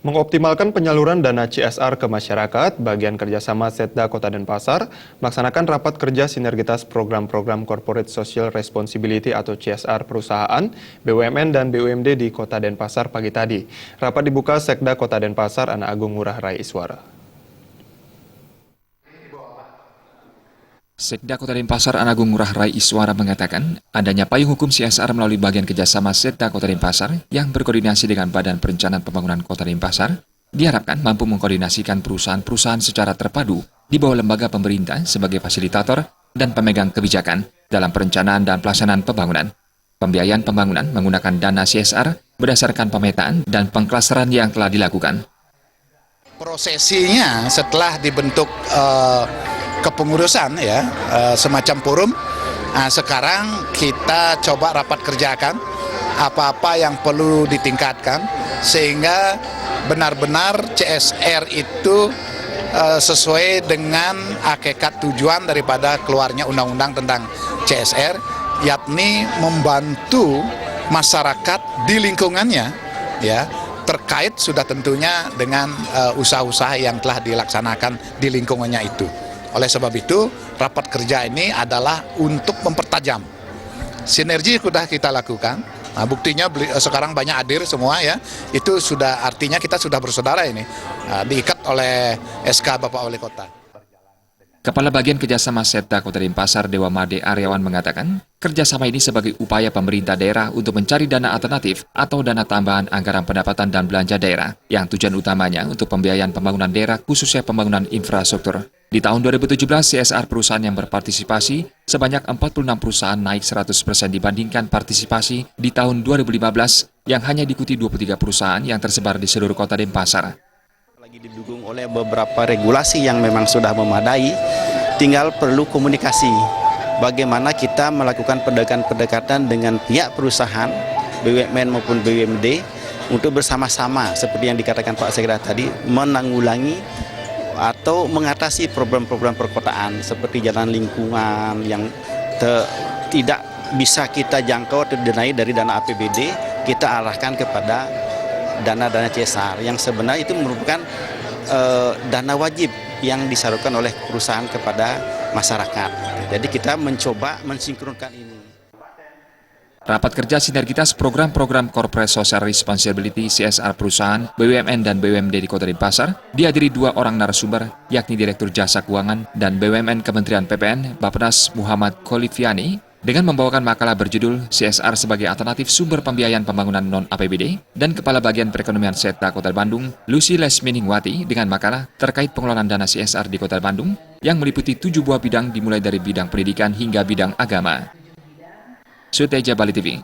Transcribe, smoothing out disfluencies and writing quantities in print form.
Mengoptimalkan penyaluran dana CSR ke masyarakat, bagian kerjasama Setda Kota Denpasar melaksanakan rapat kerja sinergitas program-program Corporate Social Responsibility atau CSR perusahaan, BUMN dan BUMD di Kota Denpasar pagi tadi. Rapat dibuka Sekda Kota Denpasar Ana Agung Ngurah Rai Iswara. Sekda Kota Denpasar Ana Agung Ngurah Rai Iswara mengatakan adanya payung hukum CSR melalui bagian kerjasama Setda Kota Denpasar yang berkoordinasi dengan Badan Perencanaan Pembangunan Kota Denpasar diharapkan mampu mengkoordinasikan perusahaan-perusahaan secara terpadu di bawah lembaga pemerintah sebagai fasilitator dan pemegang kebijakan dalam perencanaan dan pelaksanaan pembangunan. Pembiayaan pembangunan menggunakan dana CSR berdasarkan pemetaan dan pengklasteran yang telah dilakukan. Prosesinya setelah dibentuk kepengurusan ya, semacam forum. Sekarang kita coba rapat kerjakan apa-apa yang perlu ditingkatkan sehingga benar-benar CSR itu sesuai dengan hakikat tujuan daripada keluarnya undang-undang tentang CSR, yakni membantu masyarakat di lingkungannya ya, terkait sudah tentunya dengan usaha-usaha yang telah dilaksanakan di lingkungannya itu. Oleh sebab itu, rapat kerja ini adalah untuk mempertajam. Sinergi sudah kita lakukan. Nah, buktinya sekarang banyak hadir semua ya. Itu sudah artinya kita sudah bersaudara ini. Diikat oleh SK Bapak Wali Kota. Kepala Bagian Kerjasama Setda Kota Denpasar Dewa Made Aryawan mengatakan, kerjasama ini sebagai upaya pemerintah daerah untuk mencari dana alternatif atau dana tambahan anggaran pendapatan dan belanja daerah, yang tujuan utamanya untuk pembiayaan pembangunan daerah khususnya pembangunan infrastruktur. Di tahun 2017, CSR perusahaan yang berpartisipasi sebanyak 46 perusahaan naik 100% dibandingkan partisipasi di tahun 2015 yang hanya diikuti 23 perusahaan yang tersebar di seluruh Kota Denpasar. Lagi didukung oleh beberapa regulasi yang memang sudah memadai, tinggal perlu komunikasi. Bagaimana kita melakukan pendekatan dengan pihak perusahaan, BUMN maupun BUMD, untuk bersama-sama, seperti yang dikatakan Pak Sekda tadi, menanggulangi atau mengatasi problem-problem perkotaan, seperti jalan lingkungan yang tidak bisa kita jangkau atau didanai dari dana APBD, kita arahkan kepada dana-dana CSR yang sebenarnya itu merupakan dana wajib yang disalurkan oleh perusahaan kepada masyarakat. Jadi kita mencoba mensinkronkan ini. Rapat kerja sinergitas program-program Corporate Social Responsibility CSR perusahaan, BUMN dan BUMD di Kota Denpasar dihadiri 2 orang narasumber, yakni Direktur Jasa Keuangan dan BUMN Kementerian PPN, Bappenas Muhammad Kholifiani, dengan membawakan makalah berjudul CSR sebagai alternatif sumber pembiayaan pembangunan non-APBD, dan Kepala Bagian Perekonomian Setda Kota Bandung, Lucy Lesminingwati, dengan makalah terkait pengelolaan dana CSR di Kota Bandung yang meliputi 7 buah bidang dimulai dari bidang pendidikan hingga bidang agama. Suteja Bali TV.